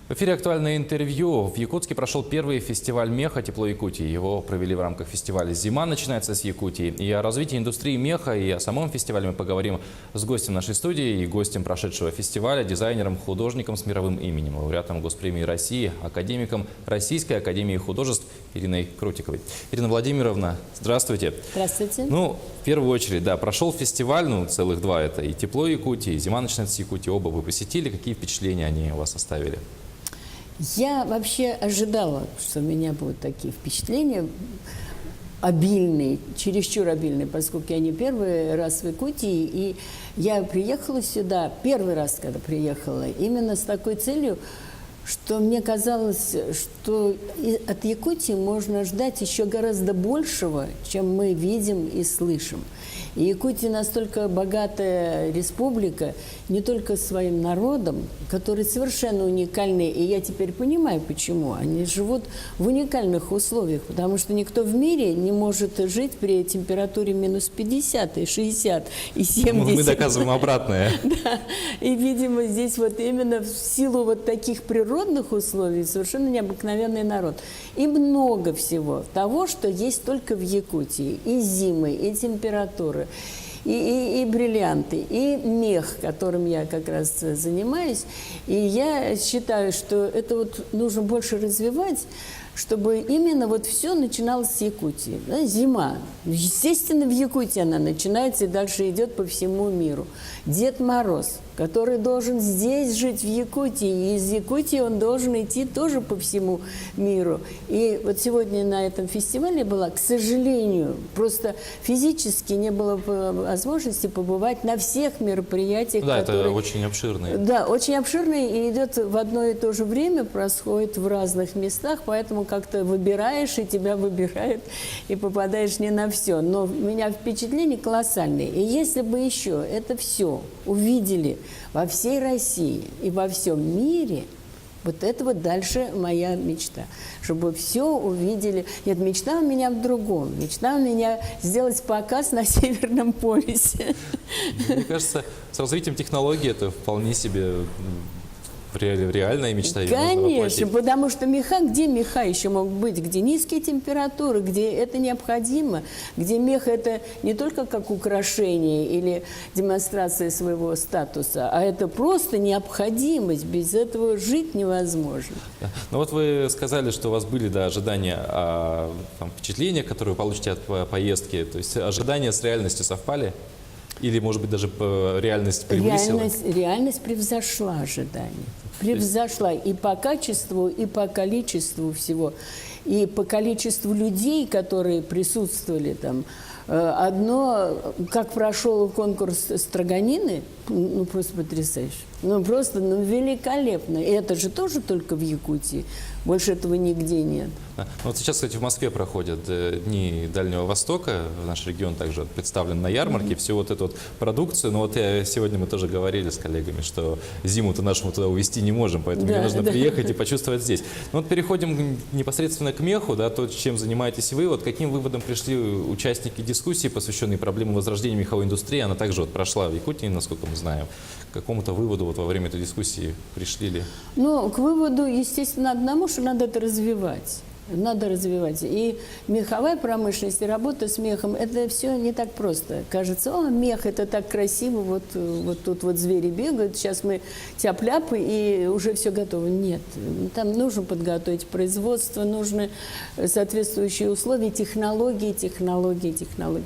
В эфире «Актуальное интервью». В Якутске прошел первый фестиваль меха «Тепло Якутии». Его провели в рамках фестиваля «Зима начинается с Якутии». И о развитии индустрии меха, и о самом фестивале мы поговорим с гостем нашей студии и гостем прошедшего фестиваля, дизайнером, художником с мировым именем, лауреатом Госпремии России, академиком Российской академии художеств Ириной Крутиковой. Ирина Владимировна, здравствуйте. Здравствуйте. В первую очередь, да, прошел фестиваль, целых два, это и «Тепло Якутии», и «Зима начинается с Якутии». Оба вы посетили. Какие впечатления они у вас оставили? Я вообще ожидала, что у меня будут такие впечатления обильные, чересчур обильные, поскольку я не первый раз в Якутии, и я приехала сюда, первый раз, когда приехала, именно с такой целью, что мне казалось, что от Якутии можно ждать еще гораздо большего, чем мы видим и слышим. И Якутия настолько богатая республика, не только своим народом, который совершенно уникальный, и я теперь понимаю, почему. Они живут в уникальных условиях, потому что никто в мире не может жить при температуре минус 50, и 60, и 70. Мы доказываем обратное. Да, и, видимо, здесь вот именно в силу вот таких природных условий совершенно необыкновенный народ. И много всего того, что есть только в Якутии. И зимы, и температуры, и бриллианты, и мех, которым я как раз занимаюсь. И я считаю, что это вот нужно больше развивать, чтобы именно вот все начиналось с Якутии. Да, зима. Естественно, в Якутии она начинается и дальше идет по всему миру. Дед Мороз, который должен здесь жить, в Якутии, и из Якутии он должен идти тоже по всему миру. И вот сегодня на этом фестивале была, к сожалению, просто физически не было возможности побывать на всех мероприятиях, Да, которые... это очень обширные. Да, очень обширный, и идет в одно и то же время, происходит в разных местах, поэтому как-то выбираешь, и тебя выбирают, и попадаешь не на все. Но у меня впечатления колоссальные. И если бы еще это все увидели во всей России и во всем мире, вот это вот дальше моя мечта. Чтобы все увидели. Нет, мечта у меня в другом. Мечта у меня сделать показ на Северном полюсе. Мне кажется, с развитием технологий это вполне себе реальная мечта. Конечно, потому что где меха еще могут быть, где низкие температуры, где это необходимо, где мех это не только как украшение или демонстрация своего статуса, а это просто необходимость, без этого жить невозможно. Да. Ну вот вы сказали, что у вас были ожидания о впечатлениях, которые вы получите от поездки, то есть ожидания с реальностью совпали? Или, может быть, даже реальность превысила? Реальность превзошла ожидания. Превзошла и по качеству, и по количеству всего. И по количеству людей, которые присутствовали там. Одно, как прошел конкурс строганины, просто потрясающе. Просто великолепно. И это же тоже только в Якутии. Больше этого нигде нет. Вот сейчас, кстати, в Москве проходят Дни Дальнего Востока. Наш регион также представлен на ярмарке. Всю вот эту вот продукцию. Но вот сегодня мы тоже говорили с коллегами, что зиму-то нашу мы туда увезти не можем, поэтому мне нужно приехать и почувствовать здесь. Ну вот переходим непосредственно к меху, да, то, чем занимаетесь вы. Вот каким выводом пришли участники дискуссии, посвященной проблеме возрождения меховой индустрии? Она также вот прошла в Якутии, насколько мы знаем. К какому-то выводу вот во время этой дискуссии пришли ли? К выводу, естественно, одному, что надо это развивать. Надо развивать. И меховая промышленность, и работа с мехом, это все не так просто. Кажется, мех, это так красиво, вот тут вот звери бегают, сейчас мы тяп-ляп, и уже все готово. Нет, там нужно подготовить производство, нужны соответствующие условия, технологии.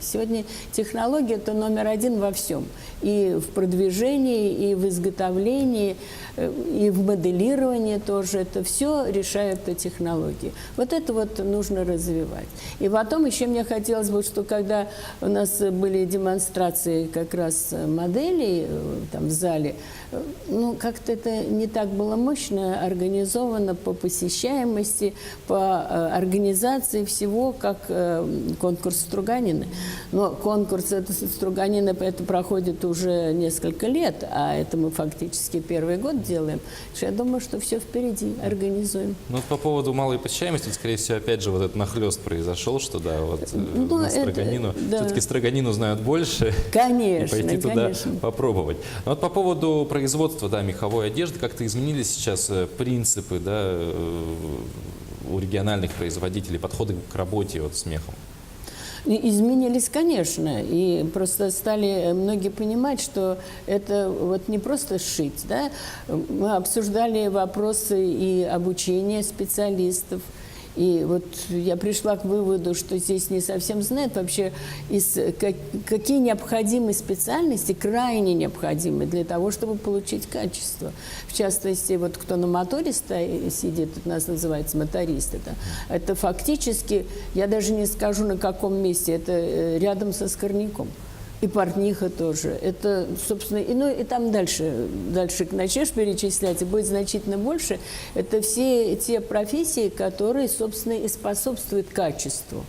Сегодня технология – это номер один во всем. И в продвижении, и в изготовлении, и в моделировании тоже. Это все решают технологии. Вот это вот нужно развивать. И потом еще мне хотелось бы, что когда у нас были демонстрации как раз моделей там в зале, как-то это не так было мощно организовано по посещаемости, по организации всего, как конкурс Струганины. Но конкурс Струганины это проходит уже несколько лет, а это мы фактически первый год делаем. Я думаю, что все впереди организуем. По поводу малой посещаемости, скорее всего, опять же, вот этот нахлест произошел, что да, вот Ну, на это, строганину. да. Все-таки строганину знают больше. Конечно, И пойти туда конечно. попробовать. Но вот по поводу производства, да, меховой одежды, как-то изменились сейчас принципы, да, у региональных производителей, подходы к работе вот с мехом? Изменились, конечно, и просто стали многие понимать, что это вот не просто сшить, да. Мы обсуждали вопросы и обучения специалистов, и вот я пришла к выводу, что здесь не совсем знают вообще, какие необходимые специальности, крайне необходимы для того, чтобы получить качество. В частности, вот кто на моторе сидит, у нас называется моторист, это фактически, я даже не скажу на каком месте, это рядом со скорняком. И портниха тоже. Это, собственно, и там дальше начнешь перечислять, и будет значительно больше. Это все те профессии, которые, собственно, и способствуют качеству.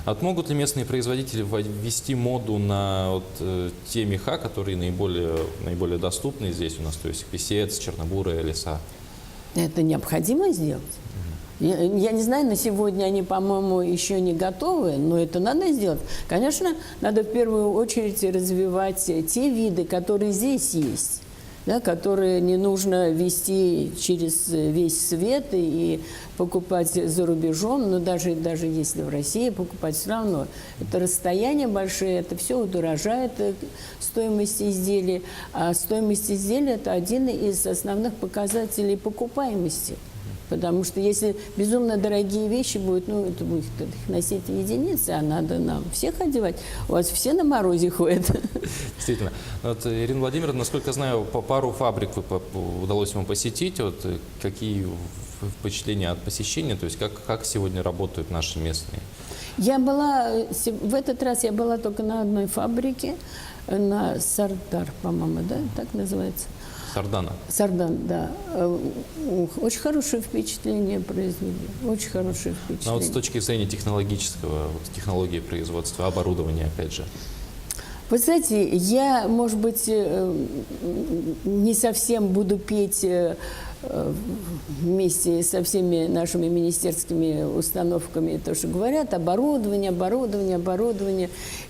А могут ли местные производители ввести моду на вот, те меха, которые наиболее доступны здесь у нас, то есть песец, чернобурая леса? Это необходимо сделать. Я не знаю, на сегодня они, по-моему, еще не готовы, но это надо сделать. Конечно, надо в первую очередь развивать те виды, которые здесь есть, да, которые не нужно везти через весь свет и покупать за рубежом, но даже если в России покупать, все равно это расстояние большое, это все удорожает стоимость изделия, а стоимость изделия – это один из основных показателей покупаемости. Потому что если безумно дорогие вещи будут, ну, это будет их носить единицы, а надо нам всех одевать. У вас все на морозе ходят. Действительно. Вот, Ирина Владимировна, насколько знаю, по пару фабрик удалось вам посетить. Вот, какие впечатления от посещения? То есть как сегодня работают наши местные? В этот раз я была только на одной фабрике, на Сардар, по-моему, да, так называется. Сардан, да. Очень хорошее впечатление произвели. Очень хорошее впечатление. Но вот с точки зрения технологического, вот, технологии производства, оборудования, опять же. Вы знаете, я, может быть, не совсем буду петь вместе со всеми нашими министерскими установками то, что говорят, оборудование.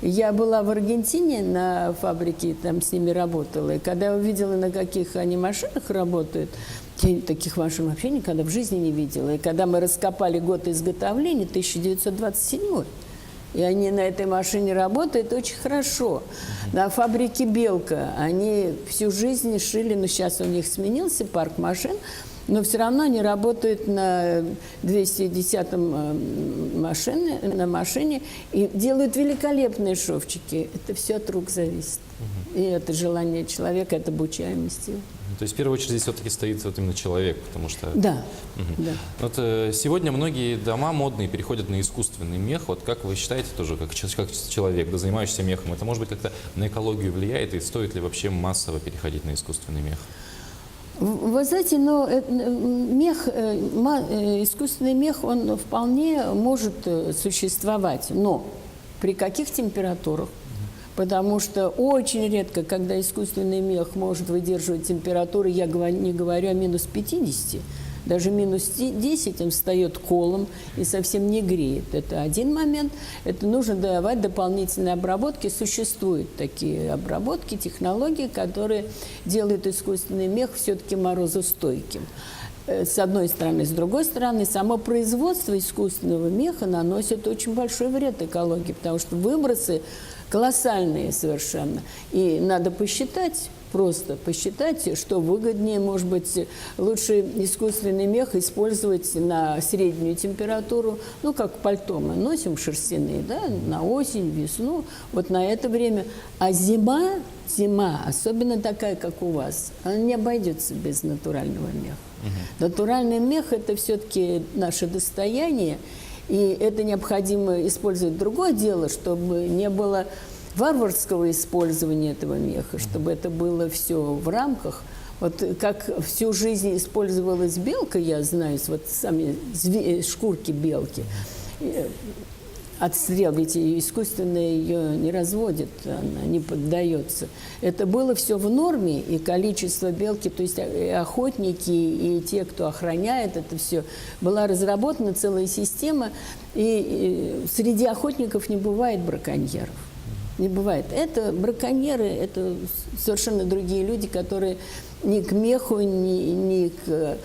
Я была в Аргентине на фабрике, там с ними работала, и когда я увидела, на каких они машинах работают, я таких машин вообще никогда в жизни не видела. И когда мы раскопали год изготовления, 1927, и они на этой машине работают очень хорошо. На фабрике «Белка» они всю жизнь шили, но сейчас у них сменился парк машин, но все равно они работают на 210-м машине и делают великолепные шовчики. Это все от рук зависит. И это желание человека, это обучаемость. То есть в первую очередь здесь все-таки стоит вот именно человек, потому что… Да. Да. Вот сегодня многие дома модные переходят на искусственный мех. Вот как вы считаете тоже, как человек, да, занимающийся мехом, это может быть как-то на экологию влияет и стоит ли вообще массово переходить на искусственный мех? Вы знаете, но искусственный мех, он вполне может существовать, но при каких температурах? Потому что очень редко, когда искусственный мех может выдерживать температуру, я не говорю о минус 50, даже минус 10 он встает колом и совсем не греет. Это один момент. Это нужно давать дополнительные обработки. Существуют такие обработки, технологии, которые делают искусственный мех все-таки морозостойким. С одной стороны. С другой стороны, само производство искусственного меха наносит очень большой вред экологии, потому что выбросы колоссальные совершенно. И надо посчитать, просто посчитать, что выгоднее, может быть, лучше искусственный мех использовать на среднюю температуру, ну, как пальто мы носим шерстяные, да, на осень, весну, вот на это время. А зима, особенно такая, как у вас, она не обойдется без натурального меха. Натуральный мех – это все-таки наше достояние, и это необходимо использовать. Другое дело, чтобы не было варварского использования этого меха, чтобы это было все в рамках. Вот как всю жизнь использовалась белка, я знаю, вот сами шкурки белки. отстрел, ведь искусственно ее не разводят, она не поддается. Это было все в норме, и количество белки, то есть и охотники, и те, кто охраняет это все, была разработана целая система, и среди охотников не бывает браконьеров. Не бывает. Это браконьеры, это совершенно другие люди, которые ни к меху, ни к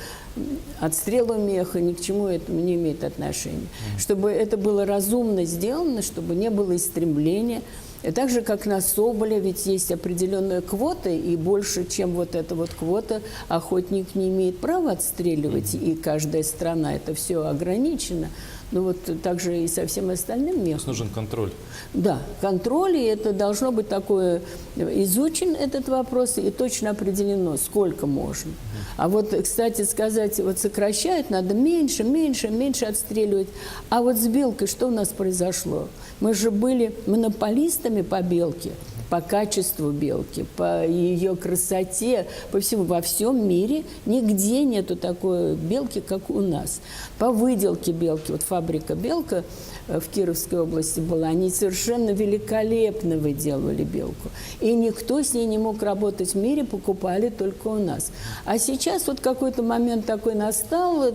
отстрелу меха, ни к чему этому не имеют отношения. Чтобы это было разумно сделано, чтобы не было истребления. И так же, как на соболя, ведь есть определенная квота, и больше, чем вот эта вот квота, охотник не имеет права отстреливать, и каждая страна, это все ограничено. Ну вот так же и со всем остальным То мехом. есть нужен контроль. Да, контроль, и это должно быть такое, изучен этот вопрос, и точно определено, сколько можно. А вот, кстати сказать, вот сокращают, надо меньше, меньше, меньше отстреливать. А вот с белкой что у нас произошло? Мы же были монополистами по белке, по качеству белки, по ее красоте, по всему. Во всем мире нигде нету такой белки, как у нас. По выделке белки, вот фабрика «Белка» в Кировской области была, они совершенно великолепно выделывали белку. И никто с ней не мог работать в мире, покупали только у нас. А сейчас вот какой-то момент такой настал,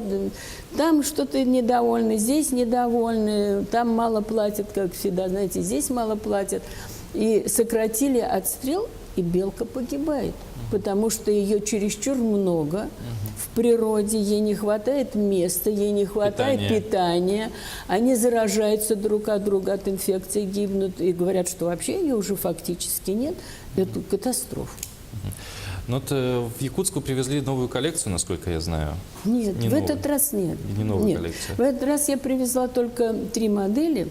там что-то недовольны, здесь недовольны, там мало платят, как всегда, знаете, здесь мало платят. И сократили отстрел, и белка погибает, потому что ее чересчур много в природе, ей не хватает места, ей не хватает питания. Они заражаются друг от друга, от инфекции гибнут, и говорят, что вообще ее уже фактически нет. Это катастрофа. Ну вот в Якутску привезли новую коллекцию, насколько я знаю. Нет, Не в новую. этот раз нет. Не новая Нет. коллекция. В этот раз я привезла только 3 модели,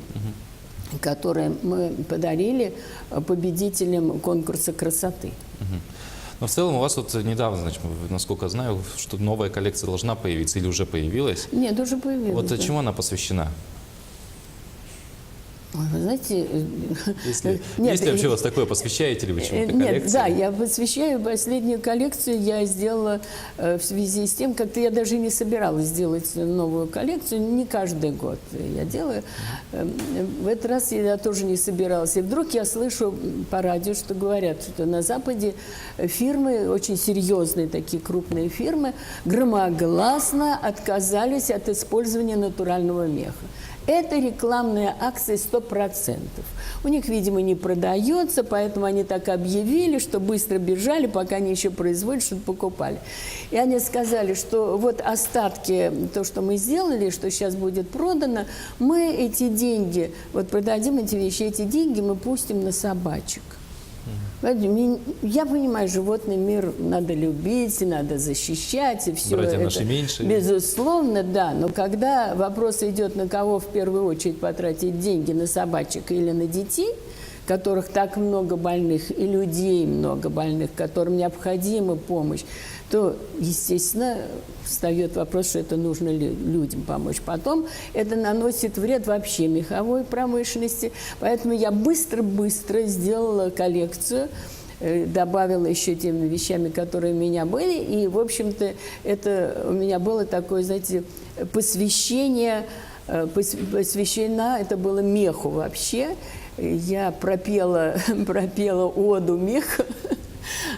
которые мы подарили победителям конкурса красоты. Но в целом у вас вот недавно, значит, насколько знаю, что новая коллекция должна появиться или уже появилась. Нет, уже появилась. Вот да. чему она посвящена? Ой, вы знаете, Если, нет, есть ли вообще у вас такое, посвящаете ли вы чему-то нет, коллекции? да, я посвящаю последнюю коллекцию, я сделала в связи с тем, как-то я даже не собиралась делать новую коллекцию, не каждый год я делаю. В этот раз я тоже не собиралась. И вдруг я слышу по радио, что говорят, что на Западе фирмы, очень серьезные такие крупные фирмы, громогласно отказались от использования натурального меха. Это рекламная акция 100%. У них, видимо, не продается, поэтому они так объявили, что быстро бежали, пока они еще производят, что-то покупали. И они сказали, что вот остатки, то, что мы сделали, что сейчас будет продано, мы эти деньги, вот продадим эти вещи, эти деньги мы пустим на собачек. Я понимаю, животный мир надо любить, надо защищать, и все Братья это. наши меньше. Безусловно, да. Но когда вопрос идет, на кого в первую очередь потратить деньги, на собачек или на детей, которых так много больных, и людей много больных, которым необходима помощь, то, естественно, встает вопрос, что это нужно людям помочь. Потом это наносит вред вообще меховой промышленности. Поэтому я быстро-быстро сделала коллекцию, добавила еще теми вещами, которые у меня были. И, в общем-то, это у меня было такое, знаете, посвящение, посвящена, это было меху вообще. Я пропела оду меха.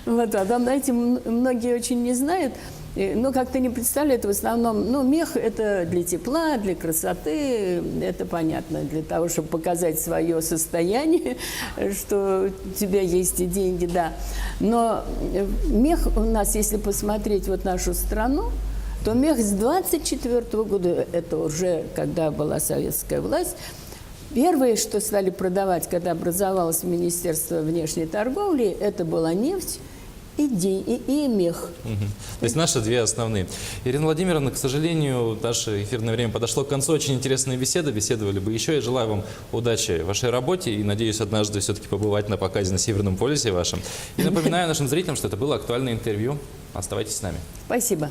Вот, а там, знаете, многие очень не знают, но как-то не представляют, в основном, ну, мех – это для тепла, для красоты, это понятно, для того, чтобы показать свое состояние, что у тебя есть и деньги, да. Но мех у нас, если посмотреть вот нашу страну, то мех с 24 года, это уже когда была советская власть, первое, что стали продавать, когда образовалось Министерство внешней торговли, это была нефть и мех. То есть наши две основные. Ирина Владимировна, к сожалению, наше эфирное время подошло к концу. Очень интересная беседа. Беседовали бы еще. Я желаю вам удачи в вашей работе и надеюсь однажды все-таки побывать на показе на Северном полюсе вашем. И напоминаю нашим зрителям, что это было актуальное интервью. Оставайтесь с нами. Спасибо.